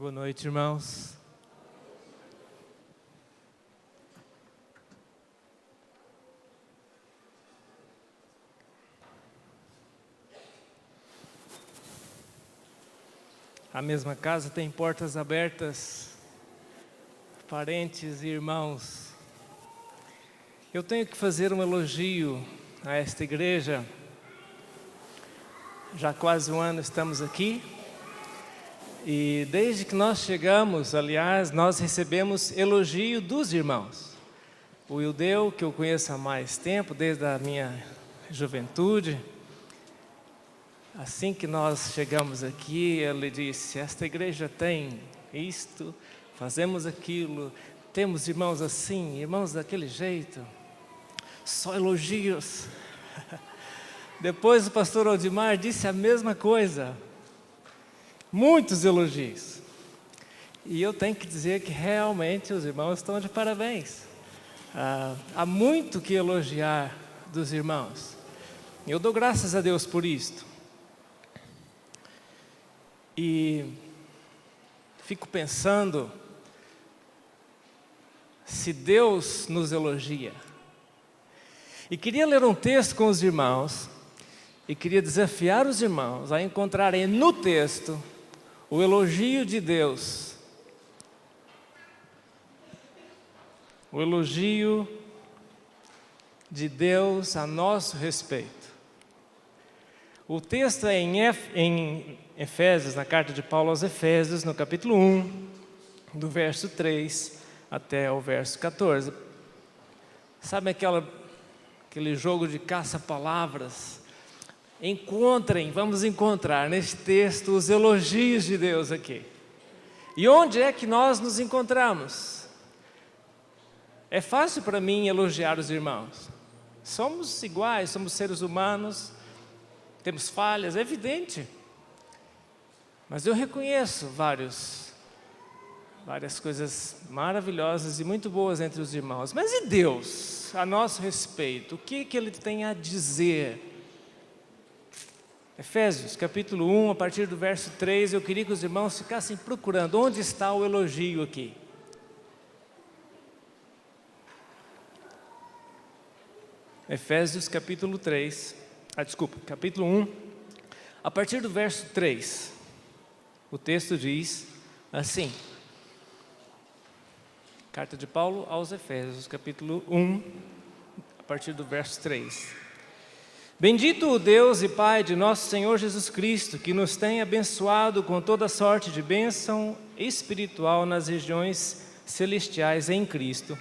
Boa noite, irmãos. A mesma casa tem portas abertas, parentes e irmãos. Eu tenho que fazer um elogio a esta igreja. Já há quase um ano estamos aqui. E desde que nós chegamos, aliás, nós recebemos elogio dos irmãos. O Ildeu, que eu conheço há mais tempo, desde a minha juventude, assim que nós chegamos aqui, ele disse: esta igreja tem isto, fazemos aquilo, temos irmãos assim, irmãos daquele jeito, só elogios. Depois o pastor Odimar disse a mesma coisa. Muitos elogios. E eu tenho que dizer que realmente os irmãos estão de parabéns. Há muito que elogiar dos irmãos. Eu dou graças a Deus por isto. E fico pensando, se Deus nos elogia. E queria ler um texto com os irmãos, e queria desafiar os irmãos a encontrarem no texto o elogio de Deus, o elogio de Deus a nosso respeito. O texto é em Efésios, na carta de Paulo aos Efésios, no capítulo 1, do verso 3 até o verso 14. Sabe aquele jogo de caça-palavras? Vamos encontrar neste texto os elogios de Deus aqui. E onde é que nós nos encontramos? É fácil para mim elogiar os irmãos. Somos iguais, somos seres humanos, temos falhas, é evidente. Mas eu reconheço várias coisas maravilhosas e muito boas entre os irmãos. Mas e Deus, a nosso respeito? O que Ele tem a dizer? Efésios, capítulo 1, a partir do verso 3, eu queria que os irmãos ficassem procurando onde está o elogio aqui. Efésios, capítulo 1, a partir do verso 3, o texto diz assim, carta de Paulo aos Efésios, capítulo 1, a partir do verso 3. Bendito o Deus e Pai de nosso Senhor Jesus Cristo, que nos tem abençoado com toda sorte de bênção espiritual nas regiões celestiais em Cristo.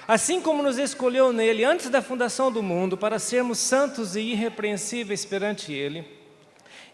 Assim como nos escolheu nele antes da fundação do mundo para sermos santos e irrepreensíveis perante ele,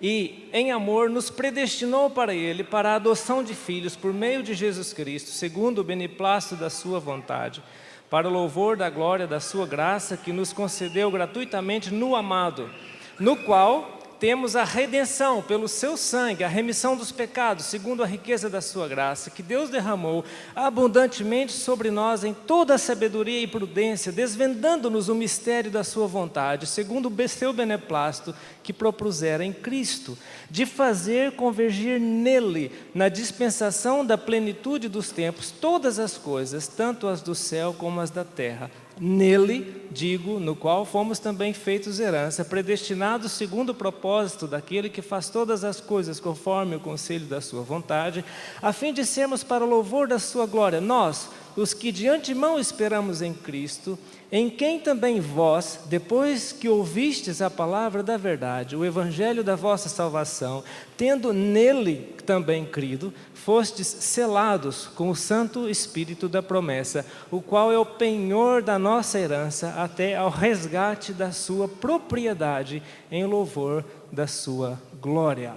e em amor nos predestinou para ele, para a adoção de filhos por meio de Jesus Cristo, segundo o beneplácito da sua vontade, para o louvor da glória da sua graça, que nos concedeu gratuitamente no amado, no qual temos a redenção pelo seu sangue, a remissão dos pecados, segundo a riqueza da sua graça, que Deus derramou abundantemente sobre nós em toda a sabedoria e prudência, desvendando-nos o mistério da sua vontade, segundo o seu beneplácito que propusera em Cristo, de fazer convergir nele, na dispensação da plenitude dos tempos, todas as coisas, tanto as do céu como as da terra. Nele, digo, no qual fomos também feitos herança, predestinados segundo o propósito daquele que faz todas as coisas conforme o conselho da sua vontade, a fim de sermos para o louvor da sua glória, nós, os que de antemão esperamos em Cristo, em quem também vós, depois que ouvistes a palavra da verdade, o evangelho da vossa salvação, tendo nele também crido, fostes selados com o Santo Espírito da promessa, o qual é o penhor da nossa herança até ao resgate da sua propriedade, em louvor da sua glória.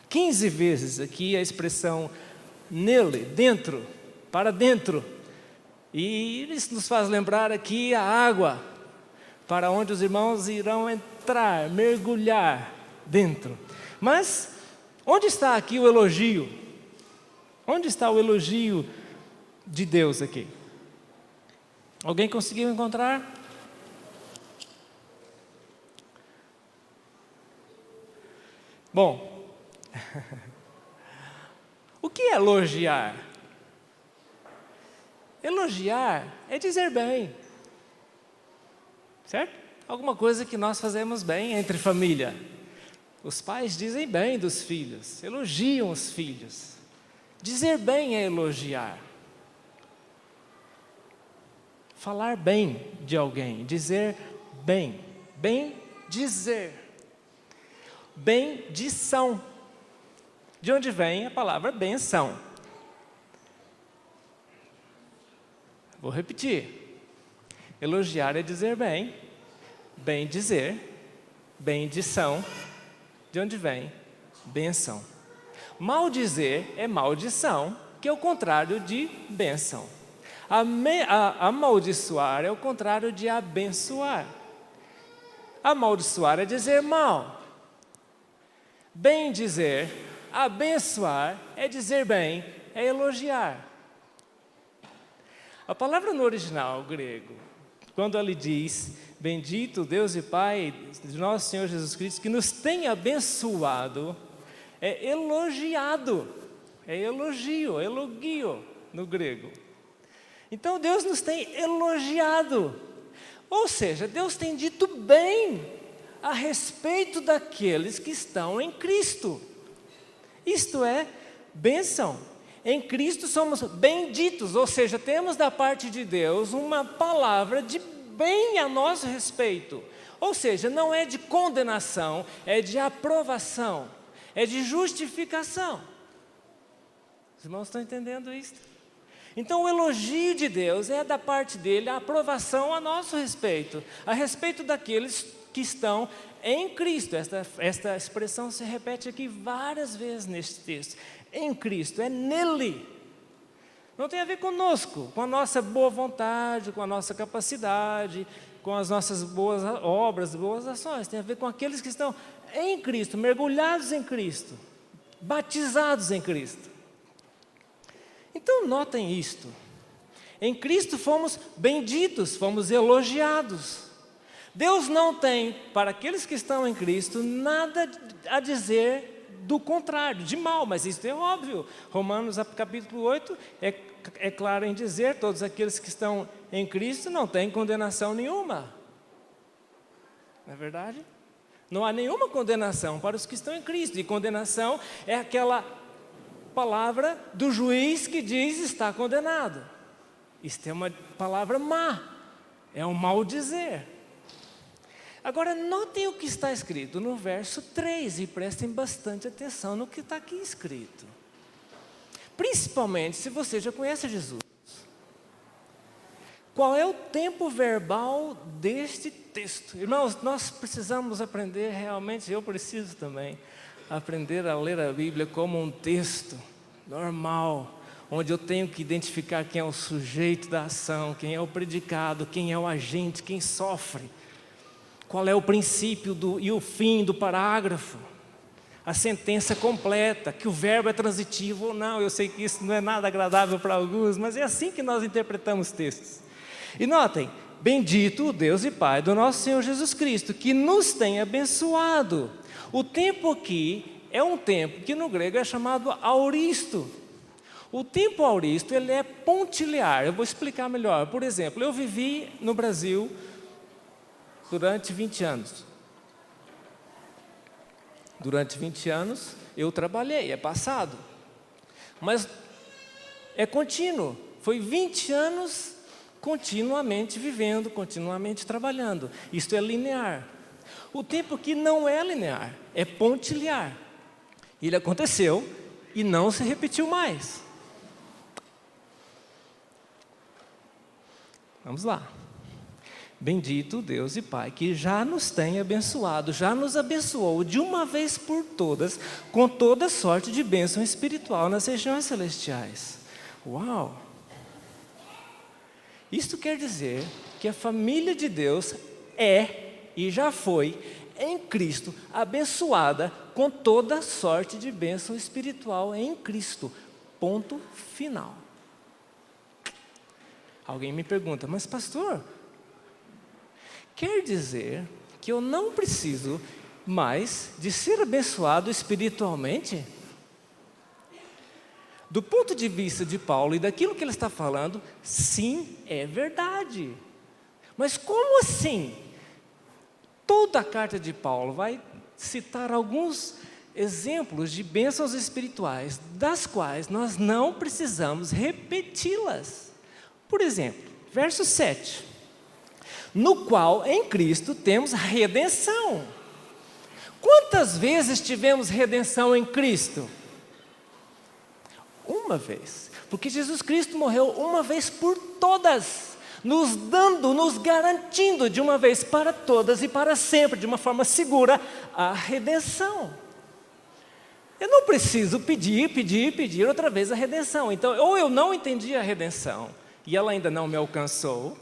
15 vezes aqui a expressão nele, dentro, para dentro. E isso nos faz lembrar aqui a água, para onde os irmãos irão entrar, mergulhar dentro. Mas, onde está aqui o elogio? Onde está o elogio de Deus aqui? Alguém conseguiu encontrar? Bom, O que é elogiar? Elogiar é dizer bem, certo? Alguma coisa que nós fazemos bem entre família. Os pais dizem bem dos filhos, elogiam os filhos. Dizer bem é elogiar. Falar bem de alguém, dizer bem, bem dizer, bendição. De onde vem a palavra benção? Vou repetir. Elogiar é dizer bem, bem dizer, bendição. De onde vem? Benção. Maldizer é maldição, que é o contrário de bênção. Amaldiçoar é o contrário de abençoar. Amaldiçoar é dizer mal. Bem dizer, abençoar é dizer bem, é elogiar. A palavra no original grego, quando ele diz, bendito Deus e Pai de nosso Senhor Jesus Cristo, que nos tem abençoado, é elogiado, é elogio no grego. Então Deus nos tem elogiado, ou seja, Deus tem dito bem a respeito daqueles que estão em Cristo. Isto é bênção. Em Cristo somos benditos, ou seja, temos da parte de Deus uma palavra de bem a nosso respeito. Ou seja, não é de condenação, é de aprovação, é de justificação. Os irmãos estão entendendo isso? Então o elogio de Deus é da parte dele a aprovação a nosso respeito, a respeito daqueles que estão em Cristo. Esta expressão se repete aqui várias vezes neste texto. Em Cristo, é nele. Não tem a ver conosco, com a nossa boa vontade, com a nossa capacidade, com as nossas boas obras, boas ações. Tem a ver com aqueles que estão em Cristo, mergulhados em Cristo, batizados em Cristo. Então notem isto. Em Cristo fomos benditos, fomos elogiados. Deus não tem, para aqueles que estão em Cristo, nada a dizer do contrário, de mal, mas isso é óbvio. Romanos capítulo 8 é claro em dizer, todos aqueles que estão em Cristo não têm condenação nenhuma. Não é verdade? Não há nenhuma condenação para os que estão em Cristo, e condenação é aquela palavra do juiz que diz está condenado. Isto é uma palavra má, é um mal dizer. Agora, notem o que está escrito no verso 3 e prestem bastante atenção no que está aqui escrito. Principalmente se você já conhece Jesus. Qual é o tempo verbal deste texto? Irmãos, nós precisamos aprender realmente, eu preciso também, aprender a ler a Bíblia como um texto normal, onde eu tenho que identificar quem é o sujeito da ação, quem é o predicado, quem é o agente, quem sofre. Qual é o princípio e o fim do parágrafo? A sentença completa, que o verbo é transitivo ou não. Eu sei que isso não é nada agradável para alguns, mas é assim que nós interpretamos textos. E notem, bendito o Deus e Pai do nosso Senhor Jesus Cristo, que nos tem abençoado. O tempo aqui é um tempo que no grego é chamado auristo. O tempo auristo, ele é pontiliar. Eu vou explicar melhor. Por exemplo, eu vivi no Brasil durante 20 anos. Durante 20 anos eu trabalhei, é passado. Mas é contínuo. Foi 20 anos continuamente vivendo, continuamente trabalhando. Isto é linear. O tempo que não é linear, é pontiliar. Ele aconteceu e não se repetiu mais. Vamos lá. Bendito Deus e Pai, que já nos tem abençoado, já nos abençoou de uma vez por todas, com toda sorte de bênção espiritual nas regiões celestiais. Uau! Isto quer dizer que a família de Deus é e já foi, em Cristo, abençoada com toda sorte de bênção espiritual em Cristo. Ponto final. Alguém me pergunta, mas pastor, quer dizer que eu não preciso mais de ser abençoado espiritualmente? Do ponto de vista de Paulo e daquilo que ele está falando, sim, é verdade. Mas como assim? Toda a carta de Paulo vai citar alguns exemplos de bênçãos espirituais, das quais nós não precisamos repeti-las. Por exemplo, verso 7. No qual, em Cristo, temos redenção. Quantas vezes tivemos redenção em Cristo? Uma vez. Porque Jesus Cristo morreu uma vez por todas, nos dando, nos garantindo de uma vez para todas e para sempre, de uma forma segura, a redenção. Eu não preciso pedir outra vez a redenção. Então, ou eu não entendi a redenção e ela ainda não me alcançou,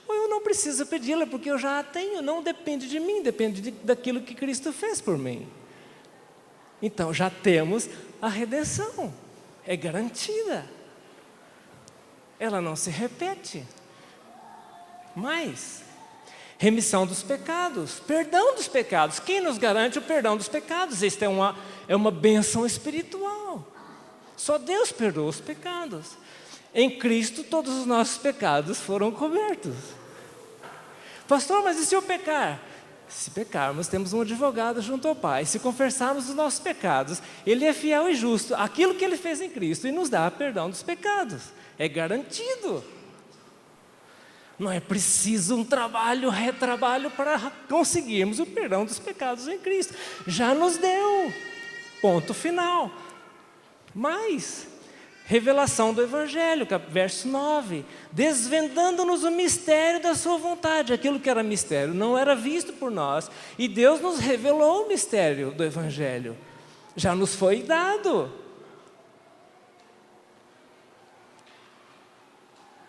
ou eu não preciso pedi-la porque eu já a tenho, não depende de mim, depende daquilo que Cristo fez por mim. Então, já temos a redenção, é garantida. Ela não se repete. Mas, remissão dos pecados, perdão dos pecados. Quem nos garante o perdão dos pecados? Isto é uma bênção espiritual. Só Deus perdoa os pecados. Em Cristo, todos os nossos pecados foram cobertos. Pastor, mas e se eu pecar? Se pecarmos, temos um advogado junto ao Pai. Se confessarmos os nossos pecados, Ele é fiel e justo, aquilo que Ele fez em Cristo, e nos dá perdão dos pecados. É garantido. Não é preciso um retrabalho para conseguirmos o perdão dos pecados em Cristo. Já nos deu. Ponto final. Mas, revelação do Evangelho, verso 9. Desvendando-nos o mistério da sua vontade. Aquilo que era mistério não era visto por nós. E Deus nos revelou o mistério do Evangelho. Já nos foi dado.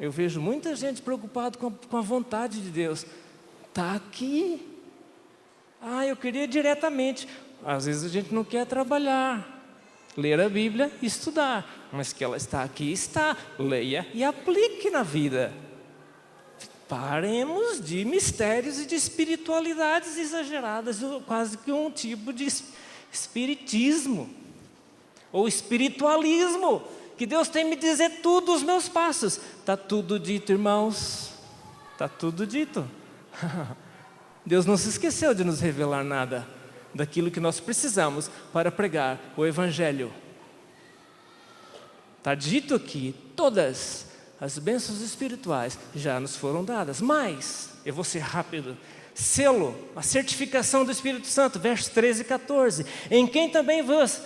Eu vejo muita gente preocupada com a vontade de Deus. Está aqui. Eu queria diretamente. Às vezes a gente não quer trabalhar, ler a Bíblia e estudar. Mas que ela está aqui, está. Leia e aplique na vida. Paremos de mistérios e de espiritualidades exageradas, quase que um tipo de espiritismo ou espiritualismo. Que Deus tem me dizer tudo os meus passos. Está tudo dito, irmãos. Está tudo dito. Deus não se esqueceu de nos revelar nada daquilo que nós precisamos para pregar o Evangelho. Está dito aqui, todas as bênçãos espirituais já nos foram dadas. Mas, eu vou ser rápido. Selo, a certificação do Espírito Santo, versos 13 e 14. Em quem também vós,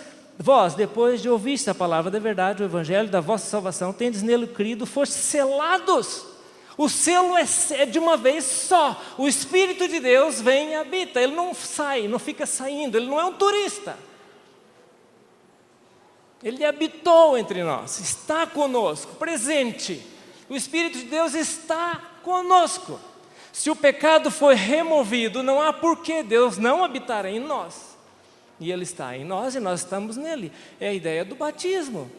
depois de ouvir a palavra da verdade, o Evangelho da vossa salvação, tendes nele crido, fostes selados. O selo é de uma vez só. O Espírito de Deus vem e habita. Ele não sai, não fica saindo. Ele não é um turista. Ele habitou entre nós, está conosco, presente. O Espírito de Deus está conosco. Se o pecado foi removido, não há por que Deus não habitar em nós. E Ele está em nós e nós estamos nele. É a ideia do batismo.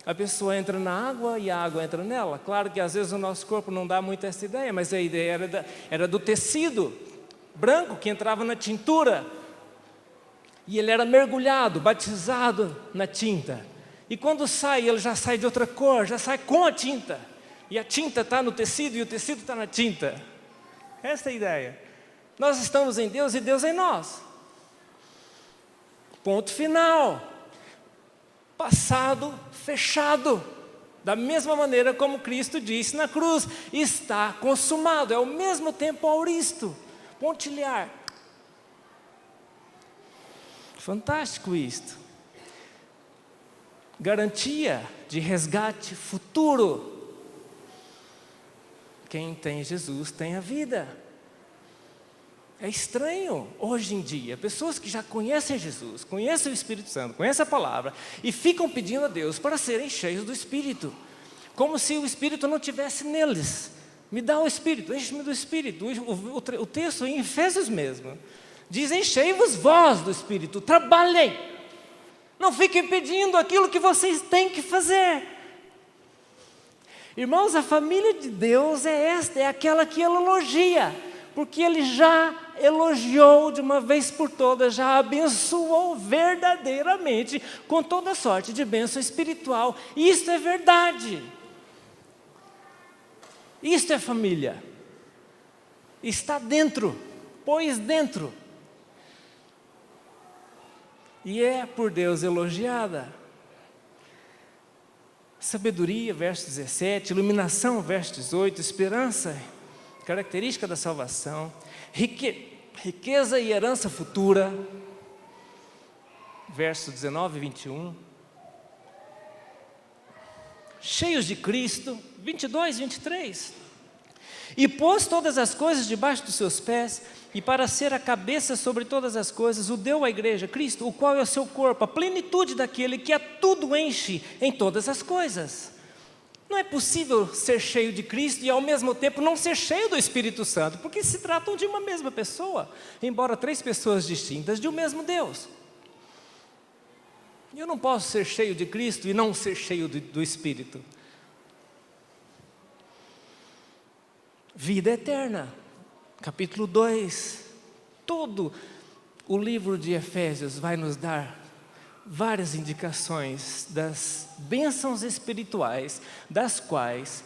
A pessoa entra na água e a água entra nela. Claro que às vezes o nosso corpo não dá muito essa ideia, mas a ideia era do tecido branco que entrava na tintura. E ele era mergulhado, batizado na tinta. E quando sai, ele já sai de outra cor, já sai com a tinta. E a tinta está no tecido e o tecido está na tinta. Essa é a ideia. Nós estamos em Deus e Deus em nós. Ponto final. Passado, fechado. Da mesma maneira como Cristo disse na cruz, está consumado. É ao mesmo tempo auristo, pontilhar. Fantástico isto. Garantia de resgate futuro. Quem tem Jesus tem a vida. É estranho, hoje em dia, pessoas que já conhecem Jesus, conhecem o Espírito Santo, conhecem a palavra, e ficam pedindo a Deus para serem cheios do Espírito, como se o Espírito não tivesse neles. Me dá o Espírito, enche-me do Espírito. O texto em Efésios mesmo diz: enchei-vos vós do Espírito, trabalhem, não fiquem pedindo aquilo que vocês têm que fazer. Irmãos, a família de Deus é esta, é aquela que Ele elogia, Porque Ele já elogiou de uma vez por todas, já abençoou verdadeiramente com toda sorte de bênção espiritual. Isto é verdade. Isto é família. Está dentro, pois dentro. E é por Deus elogiada. Sabedoria, verso 17, iluminação, verso 18, esperança, característica da salvação, riqueza e herança futura, verso 19 e 21, cheios de Cristo, 22, 23, e pôs todas as coisas debaixo dos seus pés, e para ser a cabeça sobre todas as coisas, o deu à igreja, Cristo, o qual é o seu corpo, a plenitude daquele que a tudo enche em todas as coisas. Não é possível ser cheio de Cristo e ao mesmo tempo não ser cheio do Espírito Santo, porque se tratam de uma mesma pessoa, embora três pessoas distintas de um mesmo Deus. Eu não posso ser cheio de Cristo e não ser cheio do Espírito. Vida eterna. Capítulo 2, todo o livro de Efésios vai nos dar várias indicações das bênçãos espirituais, das quais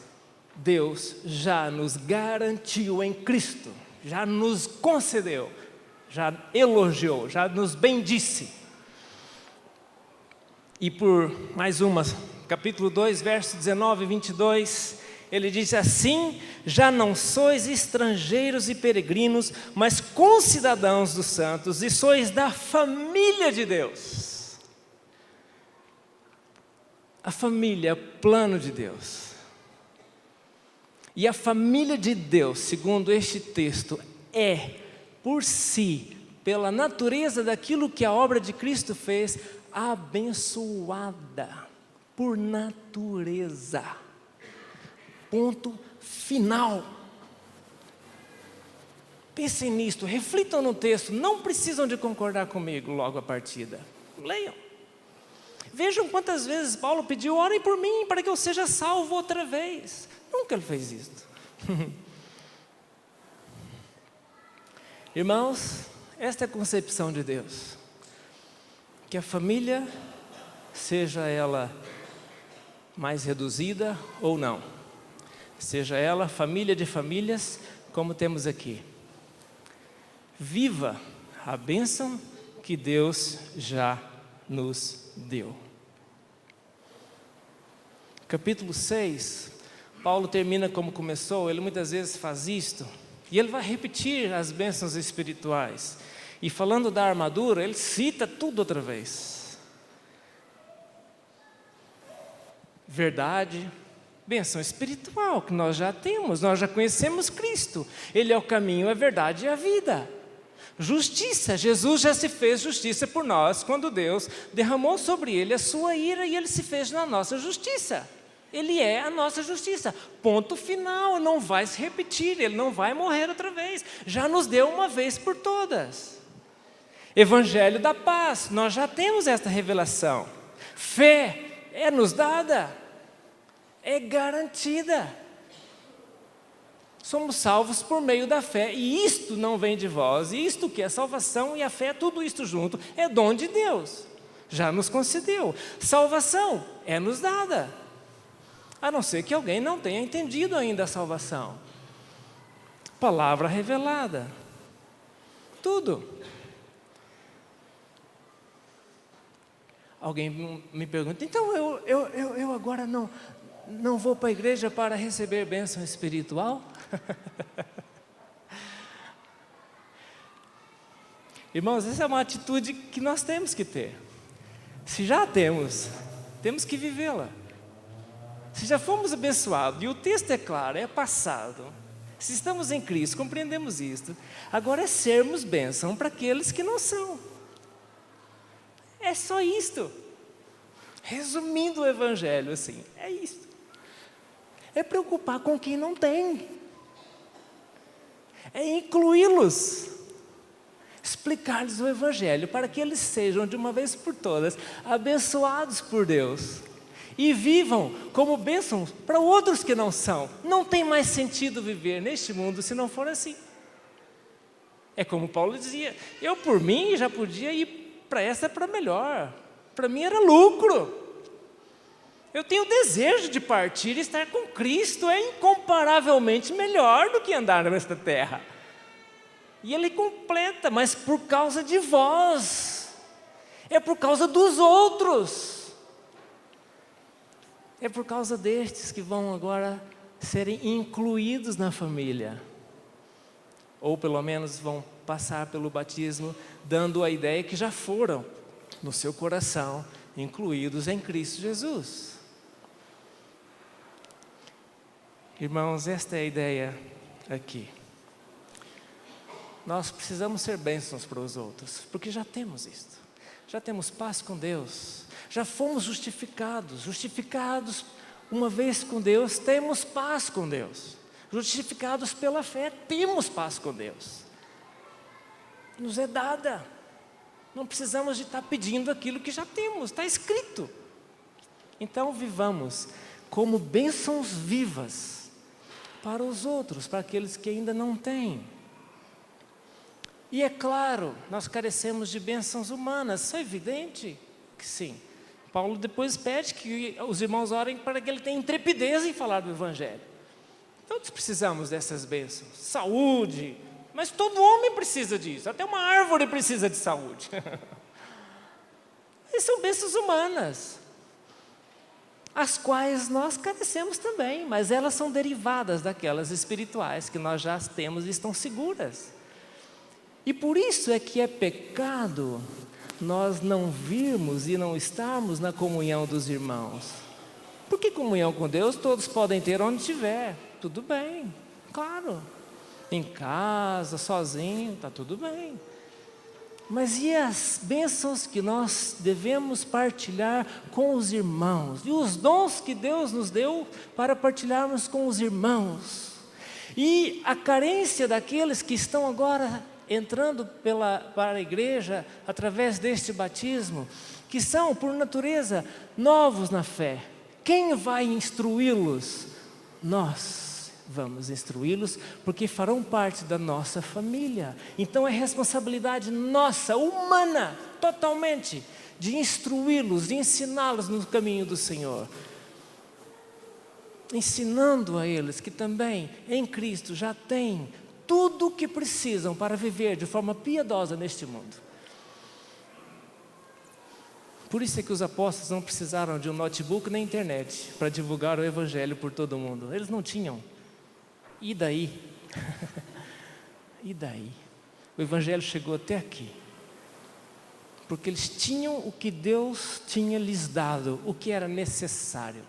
Deus já nos garantiu em Cristo, já nos concedeu, já elogiou, já nos bendisse. E por mais uma, capítulo 2, verso 19 e 22, ele diz assim: já não sois estrangeiros e peregrinos, mas concidadãos dos santos, e sois da família de Deus. A família é o plano de Deus. E a família de Deus, segundo este texto, é, por si, pela natureza daquilo que a obra de Cristo fez, abençoada, por natureza. Ponto final. Pensem nisto, reflitam no texto, não precisam de concordar comigo logo à partida. Leiam. Vejam quantas vezes Paulo pediu: orem por mim para que eu seja salvo outra vez. Nunca ele fez isso. Irmãos, esta é a concepção de Deus. Que a família, seja ela mais reduzida ou não, seja ela família de famílias, como temos aqui, viva a bênção que Deus já nos deu. Capítulo 6, Paulo termina como começou. Ele muitas vezes faz isto, e ele vai repetir as bênçãos espirituais, e falando da armadura, ele cita tudo outra vez. Verdade, bênção espiritual que nós já temos, nós já conhecemos Cristo. Ele é o caminho, a verdade e a vida. Justiça, Jesus já se fez justiça por nós, quando Deus derramou sobre Ele a sua ira, e Ele se fez na nossa justiça. Ele é a nossa justiça, ponto final, não vai se repetir, Ele não vai morrer outra vez, já nos deu uma vez por todas. Evangelho da paz, nós já temos esta revelação. Fé é nos dada, é garantida. Somos salvos por meio da fé, e isto não vem de vós, e isto que é salvação e a fé, tudo isto junto, é dom de Deus, já nos concedeu. Salvação é nos dada, a não ser que alguém não tenha entendido ainda a salvação. Palavra revelada, tudo. Alguém me pergunta: então eu agora não vou para a igreja para receber bênção espiritual? Irmãos, essa é uma atitude que nós temos que ter. Se já temos que vivê-la. Se já fomos abençoados, e o texto é claro, é passado, se estamos em Cristo, compreendemos isto, agora é sermos bênção para aqueles que não são. É só isto. Resumindo o Evangelho assim, é isto. É preocupar com quem não tem, é incluí-los, explicar-lhes o Evangelho, para que eles sejam de uma vez por todas abençoados por Deus, e vivam como bênção para outros que não são. Não tem mais sentido viver neste mundo se não for assim. É como Paulo dizia, eu por mim já podia ir para essa para melhor. Para mim era lucro. Eu tenho desejo de partir e estar com Cristo, é incomparavelmente melhor do que andar nesta terra. E ele completa, mas por causa de vós, é por causa dos outros, é por causa destes que vão agora serem incluídos na família, ou pelo menos vão passar pelo batismo, dando a ideia que já foram, no seu coração, incluídos em Cristo Jesus. Irmãos, esta é a ideia aqui. Nós precisamos ser bênçãos para os outros, porque já temos isto. Já temos paz com Deus, já fomos justificados uma vez com Deus, temos paz com Deus. Justificados pela fé, temos paz com Deus. Nos é dada. Não precisamos de estar pedindo aquilo que já temos, está escrito. Então vivamos como bênçãos vivas para os outros, para aqueles que ainda não têm. E é claro, nós carecemos de bênçãos humanas, isso é evidente que sim. Paulo depois pede que os irmãos orem para que ele tenha intrepidez em falar do Evangelho. Todos precisamos dessas bênçãos, saúde, mas todo homem precisa disso, até uma árvore precisa de saúde. E são bênçãos humanas, as quais nós carecemos também, mas elas são derivadas daquelas espirituais que nós já temos e estão seguras. E por isso é que é pecado nós não virmos e não estarmos na comunhão dos irmãos. Porque comunhão com Deus todos podem ter onde estiver, tudo bem, claro. Em casa, sozinho, está tudo bem. Mas e as bênçãos que nós devemos partilhar com os irmãos? E os dons que Deus nos deu para partilharmos com os irmãos? E a carência daqueles que estão agora entrando para a igreja através deste batismo, que são por natureza novos na fé. Quem vai instruí-los? Nós vamos instruí-los, porque farão parte da nossa família. Então é responsabilidade nossa, humana, totalmente, de instruí-los, de ensiná-los no caminho do Senhor. Ensinando a eles que também em Cristo já têm tudo o que precisam para viver de forma piedosa neste mundo. Por isso é que os apóstolos não precisaram de um notebook nem internet para divulgar o Evangelho por todo mundo. Eles não tinham. E daí? E daí? O Evangelho chegou até aqui. Porque eles tinham o que Deus tinha lhes dado, o que era necessário.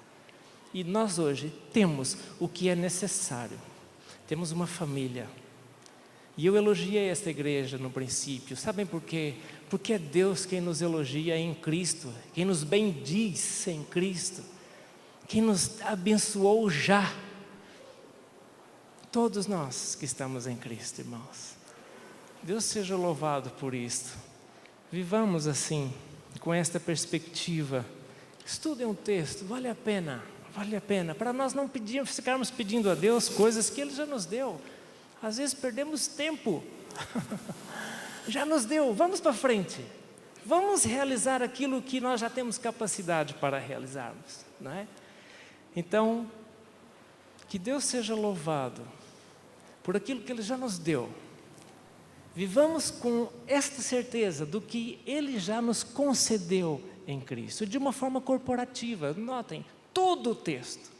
E nós hoje temos o que é necessário. Temos uma família. E eu elogiei esta igreja no princípio. Sabem por quê? Porque é Deus quem nos elogia em Cristo, quem nos bendiz em Cristo, quem nos abençoou já. Todos nós que estamos em Cristo, irmãos. Deus seja louvado por isto. Vivamos assim, com esta perspectiva. Estudem um texto, vale a pena, para nós não ficarmos pedindo a Deus coisas que Ele já nos deu. Às vezes perdemos tempo, já nos deu, vamos para frente, vamos realizar aquilo que nós já temos capacidade para realizarmos, não é? Então, que Deus seja louvado por aquilo que Ele já nos deu. Vivamos com esta certeza do que Ele já nos concedeu em Cristo, de uma forma corporativa. Notem, todo o texto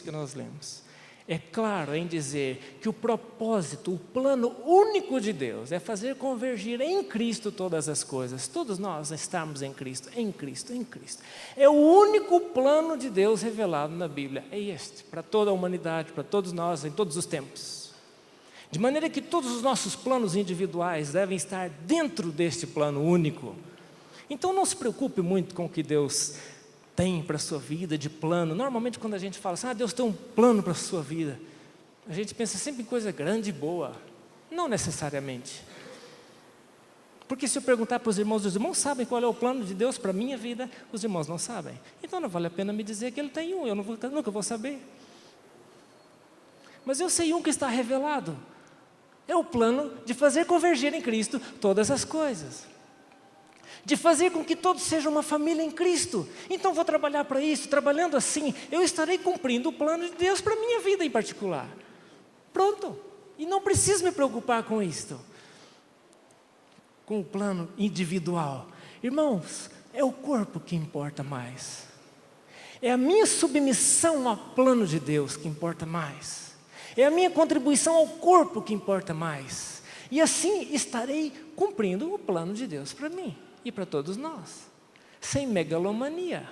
que nós lemos, é claro em dizer que o propósito, o plano único de Deus é fazer convergir em Cristo todas as coisas. Todos nós estamos em Cristo, em Cristo, em Cristo. É o único plano de Deus revelado na Bíblia. É este, para toda a humanidade, para todos nós, em todos os tempos. De maneira que todos os nossos planos individuais devem estar dentro deste plano único. Então não se preocupe muito com o que Deus tem para a sua vida, de plano. Normalmente quando a gente fala assim, Deus tem um plano para a sua vida, a gente pensa sempre em coisa grande e boa. Não necessariamente. Porque se eu perguntar para os irmãos sabem qual é o plano de Deus para a minha vida, os irmãos não sabem. Então não vale a pena me dizer que Ele tem um, eu nunca vou saber. Mas eu sei um que está revelado. É o plano de fazer convergir em Cristo todas as coisas. De fazer com que todos sejam uma família em Cristo. Então vou trabalhar para isso. Trabalhando assim, eu estarei cumprindo o plano de Deus para a minha vida em particular. Pronto. E não preciso me preocupar com isto. Com o plano individual. Irmãos, é o corpo que importa mais. É a minha submissão ao plano de Deus que importa mais. É a minha contribuição ao corpo que importa mais. E assim estarei cumprindo o plano de Deus para mim e para todos nós. Sem megalomania.